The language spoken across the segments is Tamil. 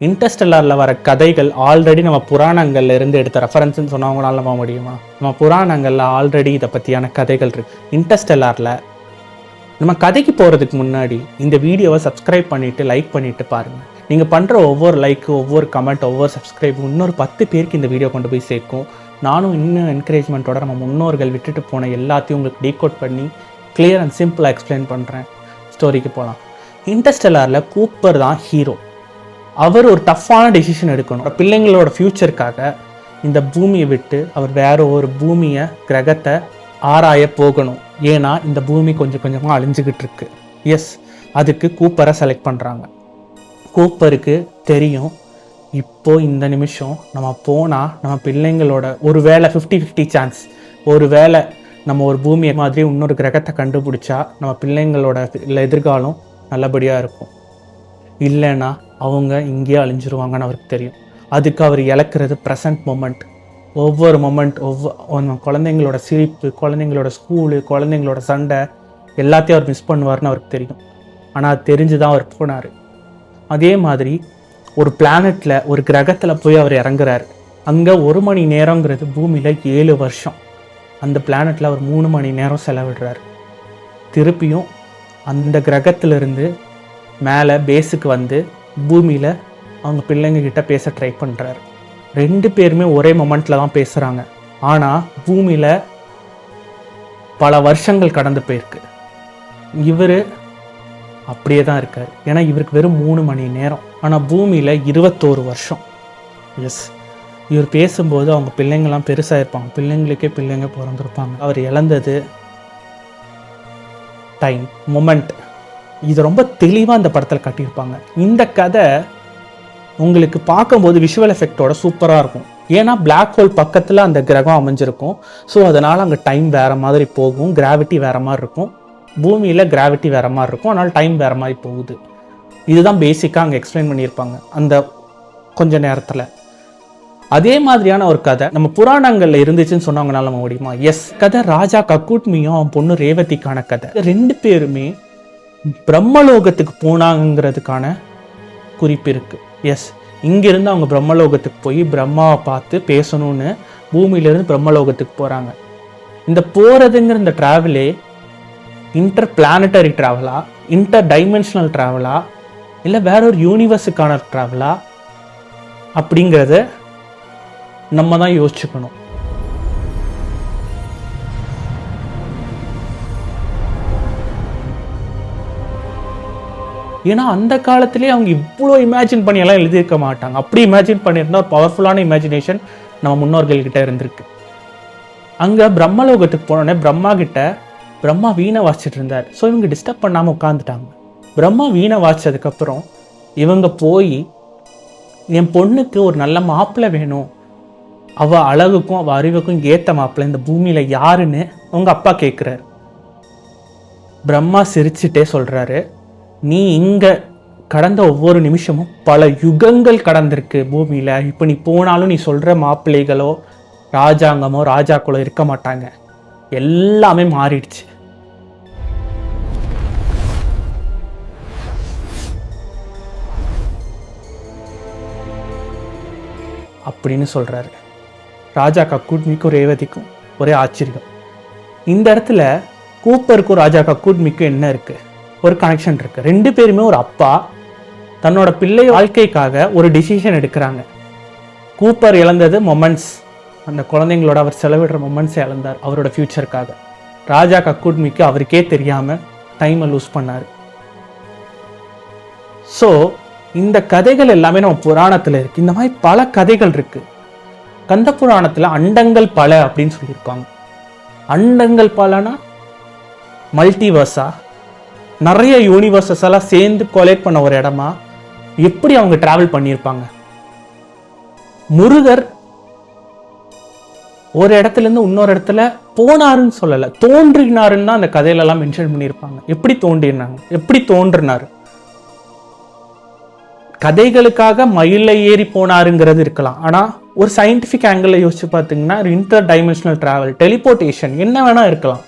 இன்டர்ஸ்டெல்லாரில் வர கதைகள் ஆல்ரெடி நம்ம புராணங்கள்ல இருந்து எடுத்த ரெஃபரன்ஸ்ன்னு சொன்னவங்களால நம்ப முடியுமா? நம்ம புராணங்களில் ஆல்ரெடி இதை பற்றியான கதைகள் இருக்கு. இன்டர்ஸ்டெல்லாரில் நம்ம கதைக்கு போகிறதுக்கு முன்னாடி இந்த வீடியோவை சப்ஸ்கிரைப் பண்ணிவிட்டு லைக் பண்ணிவிட்டு பாருங்கள். நீங்கள் பண்ணுற ஒவ்வொரு லைக்கு, ஒவ்வொரு கமெண்ட், ஒவ்வொரு சப்ஸ்கிரைபும் இன்னொரு 10 பேருக்கு இந்த வீடியோ கொண்டு போய் சேர்க்கும். நானும் இன்னும் என்கரேஜ்மெண்ட்டோட நம்ம முன்னோர்கள் விட்டுட்டு போன எல்லாத்தையும் உங்களுக்கு டீகோட் பண்ணி கிளியர் அண்ட் சிம்பிளாக எக்ஸ்பிளைன் பண்ணுறேன். ஸ்டோரிக்கு போகலாம். இன்டர்ஸ்டெல்லாரில் கூப்பர் தான் ஹீரோ. அவர் ஒரு டஃப்பான டெசிஷன் எடுக்கணும். பிள்ளைங்களோட ஃப்யூச்சருக்காக இந்த பூமியை விட்டு அவர் வேற ஒரு பூமியை, கிரகத்தை ஆராய போகணும். ஏன்னா இந்த பூமி கொஞ்சம் கொஞ்சமாக அழிஞ்சுக்கிட்டு இருக்கு. எஸ், அதுக்கு கூப்பரை செலக்ட் பண்ணுறாங்க. கூப்பருக்கு தெரியும், இப்போ இந்த நிமிஷம் நம்ம போனால் நம்ம பிள்ளைங்களோட ஒரு வேளை 50-50 சான்ஸ், ஒரு வேளை நம்ம ஒரு பூமியை மாதிரி இன்னொரு கிரகத்தை கண்டுபிடிச்சா நம்ம பிள்ளைங்களோட எதிர்காலம் நல்லபடியாக இருக்கும். இல்லைன்னா அவங்க இங்கேயே அழிஞ்சிருவாங்கன்னு அவருக்கு தெரியும். அதுக்கு அவர் இழக்கிறது ப்ரெசன்ட் மொமெண்ட். ஒவ்வொரு மொமெண்ட், குழந்தைங்களோட சிரிப்பு, குழந்தைங்களோட ஸ்கூலு, குழந்தைங்களோட சண்டை எல்லாத்தையும் அவர் மிஸ் பண்ணுவார்னு அவருக்கு தெரியும். ஆனால் அது தெரிஞ்சு தான் அவர் போனார். அதே மாதிரி ஒரு பிளானட்டில், ஒரு கிரகத்தில் போய் அவர் இறங்குறாரு. அங்கே 1 மணி நேரங்கிறது பூமியில் 7 வருஷம். அந்த பிளானட்டில் அவர் 3 மணி நேரம் செலவிடுறாரு. திருப்பியும் அந்த கிரகத்திலிருந்து மேலே பேஸுக்கு வந்து பூமியில் அவங்க பிள்ளைங்க கிட்ட பேச ட்ரை பண்ணுறாரு. 2 பேருமே ஒரே மொமெண்ட்டில் தான் பேசுகிறாங்க. ஆனால் பூமியில் பல வருஷங்கள் கடந்து போயிருக்கு. இவர் அப்படியே தான் இருக்கார். ஏன்னா இவருக்கு வெறும் 3 மணி நேரம். ஆனால் பூமியில் 21 வருஷம். எஸ், இவர் பேசும்போது அவங்க பிள்ளைங்கள்லாம் பெருசாக இருப்பாங்க. பிள்ளைங்களுக்கே பிள்ளைங்க பிறந்திருப்பாங்க. அவர் இழந்தது டைம், மொமெண்ட். இது ரொம்ப தெளிவாக இந்த படத்தில் காட்டியிருப்பாங்க. இந்த கதை உங்களுக்கு பார்க்கும்போது விஷுவல் எஃபெக்டோட சூப்பராக இருக்கும். ஏன்னா பிளாக் ஹோல் பக்கத்தில் அந்த கிரகம் அமைஞ்சிருக்கும். ஸோ அதனால் அங்கே டைம் வேறு மாதிரி போகும், கிராவிட்டி வேறு மாதிரி இருக்கும். பூமியில் கிராவிட்டி வேறு மாதிரி இருக்கும், அதனால் டைம் வேறு மாதிரி போகுது. இதுதான் பேசிக்காக அங்கே எக்ஸ்பிளைன் பண்ணியிருப்பாங்க அந்த கொஞ்ச நேரத்தில். அதே மாதிரியான ஒரு கதை நம்ம புராணங்களில் இருந்துச்சுன்னு சொன்னவங்கனால நம்ம முடியுமா? எஸ், கதை ராஜா கக்கூட்மியும் அவன் பொண்ணு ரேவதிக்கான கதை. 2 பேருமே பிரம்மலோகத்துக்கு போனாங்கிறதுக்கான குறிப்பு இருக்குது. எஸ், இங்கேருந்து அவங்க பிரம்மலோகத்துக்கு போய் பிரம்மாவை பார்த்து பேசணும்னு பூமியிலேருந்து பிரம்மலோகத்துக்கு போகிறாங்க. இந்த போகிறதுங்கிற இந்த ட்ராவலே இன்டர் பிளானட்டரி ட்ராவலா, இன்டர் டைமென்ஷனல் ட்ராவலா, இல்லை வேற ஒரு யூனிவர்ஸுக்கான ட்ராவலா அப்படிங்கிறத நம்ம தான் யோசிச்சுக்கணும். ஏன்னா அந்த காலத்திலே அவங்க இவ்வளோ இமேஜின் பண்ணியெல்லாம் எழுதியிருக்க மாட்டாங்க. அப்படி இமேஜின் பண்ணியிருந்தா ஒரு பவர்ஃபுல்லான இமேஜினேஷன் நம்ம முன்னோர்கள்கிட்ட இருந்திருக்கு. அங்கே பிரம்மலோகத்துக்கு போனோடனே பிரம்மா கிட்ட பிரம்மா வீணை வாசிச்சுட்டு இருந்தார். ஸோ இவங்க டிஸ்டர்ப் பண்ணாமல் உட்காந்துட்டாங்க. பிரம்மா வீணை வாசிச்சதுக்கப்புறம் இவங்க போய் என் பொண்ணுக்கு ஒரு நல்ல மாப்பிள்ளை வேணும், அவள் அழகுக்கும் அவள் அறிவுக்கும் ஏற்ற மாப்பிள்ளை இந்த பூமியில் யாருன்னு அவங்க அப்பா கேட்குறாரு. பிரம்மா சிரிச்சுட்டே சொல்கிறாரு, நீ இங்கே கடந்த ஒவ்வொரு நிமிஷமும் பல யுகங்கள் கடந்திருக்கு பூமியில். இப்போ நீ போனாலும் நீ சொல்கிற மாப்பிள்ளைகளோ ராஜாங்கமோ ராஜாக்களோ இருக்க மாட்டாங்க. எல்லாமே மாறிடுச்சு. அப்படின்னு சொல்கிறாரு. ராஜா கக்கூட்மிக்கும் ரேவதிக்கும் ஒரே ஆச்சரியம். இந்த இடத்துல கூப்பருக்கும் ராஜா கக்கூட்மிக்கும் என்ன இருக்குது? ஒரு கனெக்ஷன் இருக்குது. 2 பேருமே ஒரு அப்பா தன்னோட பிள்ளை வாழ்க்கைக்காக ஒரு டிசிஷன் எடுக்கிறாங்க. கூப்பர் இழந்தது மொமெண்ட்ஸ், அந்த குழந்தைங்களோட அவர் செலவிடுற மொமெண்ட்ஸை இழந்தார் அவரோட ஃப்யூச்சருக்காக. ராஜா கக்கூட்மிக்கு அவருக்கே தெரியாமல் டைமை லூஸ் பண்ணார். ஸோ இந்த கதைகள் எல்லாமே நம்ம புராணத்தில் இருக்குது. இந்த மாதிரி பல கதைகள் இருக்குது. கந்த புராணத்தில் அண்டங்கள் பல அப்படின்னு சொல்லியிருக்காங்க. அண்டங்கள் பலனா மல்டிவர்ஸா, நிறைய யூனிவர்சஸ் எல்லாம் சேர்ந்து கொலேட் பண்ண ஒரு இடமா, எப்படி அவங்க டிராவல் பண்ணியிருப்பாங்க. முருகர் ஒரு இடத்துல இருந்து இன்னொரு இடத்துல போனாருன்னு சொல்லலை, தோன்றினாருன்னு தான் அந்த கதையிலெல்லாம் மென்ஷன் பண்ணியிருப்பாங்க. எப்படி தோன்றினாங்க, எப்படி தோன்றினாரு. கதைகளுக்காக மயிலை ஏறி போனாருங்கிறது இருக்கலாம். ஆனால் ஒரு சயின்டிஃபிக் ஆங்கிளில் யோசிச்சு பார்த்தீங்கன்னா இன்டர் டைமென்ஷனல் டிராவல், டெலிபோர்டேஷன் என்ன வேணா இருக்கலாம்.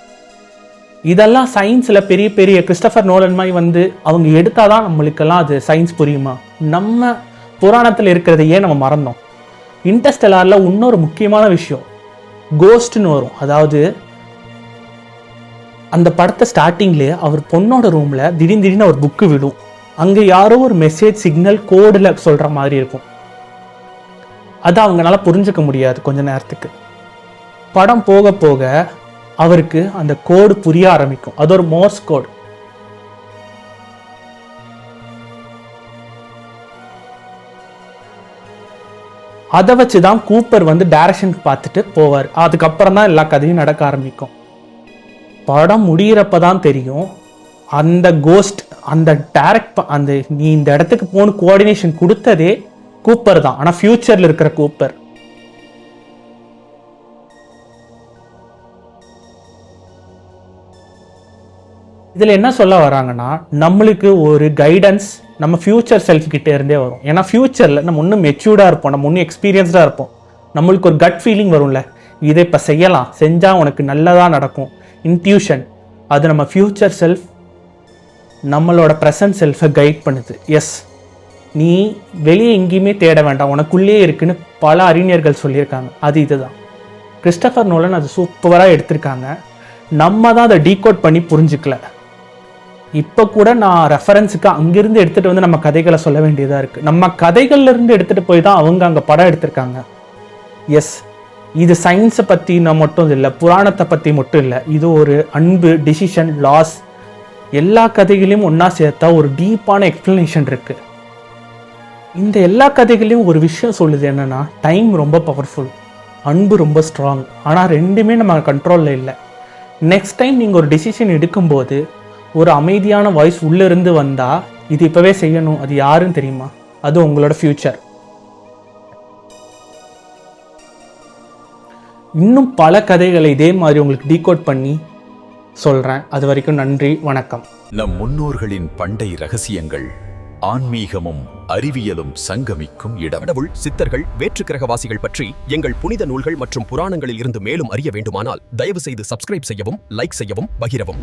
இதெல்லாம் சயின்ஸில் பெரிய பெரிய கிறிஸ்டோபர் நோலன் மாதிரி வந்து அவங்க எடுத்தால் தான் நம்மளுக்கெல்லாம் அது சயின்ஸ் புரியுமா? நம்ம புராணத்தில் இருக்கிறதையே நம்ம மறந்தோம். இன்டர்ஸ்டெல்லாரில் இன்னொரு முக்கியமான விஷயம் கோஸ்ட்னு வரும். அதாவது அந்த படத்தை ஸ்டார்டிங்லேயே அவர் பொண்ணோட ரூமில் திடீர்னு ஒரு புக்கு விடும். அங்கே யாரோ ஒரு மெசேஜ் சிக்னல் கோடில் சொல்கிற மாதிரி இருக்கும். அதை அவங்களால புரிஞ்சுக்க முடியாது கொஞ்ச நேரத்துக்கு. படம் போக போக அவருக்கு அந்த கோடு புரிய ஆரம்பிக்கும். அது ஒரு மோர்ஸ் கோடு. அதை வச்சு தான் கூப்பர் வந்து டைரக்ஷன் பார்த்துட்டு போவார். அதுக்கப்புறம் தான் எல்லா கதையும் நடக்க ஆரம்பிக்கும். படம் முடிகிறப்ப தான் தெரியும் அந்த கோஸ்ட் அந்த அந்த நீ இந்த இடத்துக்கு போன கோஆர்டினேஷன் கொடுத்ததே கூப்பர் தான். ஆனால் ஃபியூச்சரில் இருக்கிற கூப்பர். இதில் என்ன சொல்ல வராங்கன்னா, நம்மளுக்கு ஒரு கைடன்ஸ் நம்ம ஃபியூச்சர் செல்ஃப் கிட்டே இருந்தே வரும். ஏன்னா ஃபியூச்சரில் நம்ம இன்னும் மெச்சூர்டாக இருப்போம், நம்ம இன்னும் எக்ஸ்பீரியன்ஸ்டாக இருப்போம். நம்மளுக்கு ஒரு கட் ஃபீலிங் வரும்ல, இதை இப்போ செய்யலாம், செஞ்சால் உனக்கு நல்லதாக நடக்கும். இன்ட்யூஷன், அது நம்ம ஃபியூச்சர் செல்ஃப் நம்மளோட ப்ரெசன்ட் செல்ஃபை கைட் பண்ணுது. எஸ், நீ வெளியே எங்கேயுமே தேட வேண்டாம், உனக்குள்ளே இருக்குன்னு பல அறிஞர்கள் சொல்லியிருக்காங்க. அது இதுதான். கிறிஸ்டோபர் நோலன் அது சூப்பராக எடுத்திருக்காங்க. நம்ம தான் அதை டீகோட் பண்ணி புரிஞ்சுக்கல. இப்போ கூட நான் ரெஃபரன்ஸுக்கு அங்கிருந்து எடுத்துகிட்டு வந்து நம்ம கதைகளை சொல்ல வேண்டியதாக இருக்குது. நம்ம கதைகள்லேருந்து எடுத்துகிட்டு போய் தான் அவங்க அங்கே படம் எடுத்திருக்காங்க. எஸ், இது சயின்ஸை பற்றி மட்டும் இல்லை, புராணத்தை பற்றி மட்டும் இல்லை. இது ஒரு அன்பு, டிசிஷன், லாஸ், எல்லா கதைகளையும் ஒன்றா சேர்த்தா ஒரு டீப்பான எக்ஸ்பிளனேஷன் இருக்குது. இந்த எல்லா கதைகளையும் ஒரு விஷயம் சொல்லுது என்னென்னா, டைம் ரொம்ப பவர்ஃபுல், அன்பு ரொம்ப ஸ்ட்ராங். ஆனால் ரெண்டுமே நம்ம கண்ட்ரோலில் இல்லை. நெக்ஸ்ட் டைம் நீங்கள் ஒரு டிசிஷன் எடுக்கும்போது ஒரு அமைதியான வாய்ஸ் உள்ளிருந்து வந்தால், இது இப்போவே செய்யணும், அது யாருன்னு தெரியுமா? அது உங்களோட ஃப்யூச்சர். இன்னும் பல கதைகளை இதே மாதிரி உங்களுக்கு டீகோட் பண்ணி சொல்கிறேன். அது வரைக்கும் நன்றி, வணக்கம். நம் முன்னோர்களின் பண்டை ரகசியங்கள், ஆன்மீகமும் அறிவியலும் சங்கமிக்கும் இடம். கடவுள், சித்தர்கள், வேற்று கிரகவாசிகள் பற்றி எங்கள் புனித நூல்கள் மற்றும் புராணங்களில் இருந்து மேலும் அறிய வேண்டுமானால் தயவு செய்து சப்ஸ்கிரைப் செய்யவும், லைக் செய்யவும், பகிரவும்.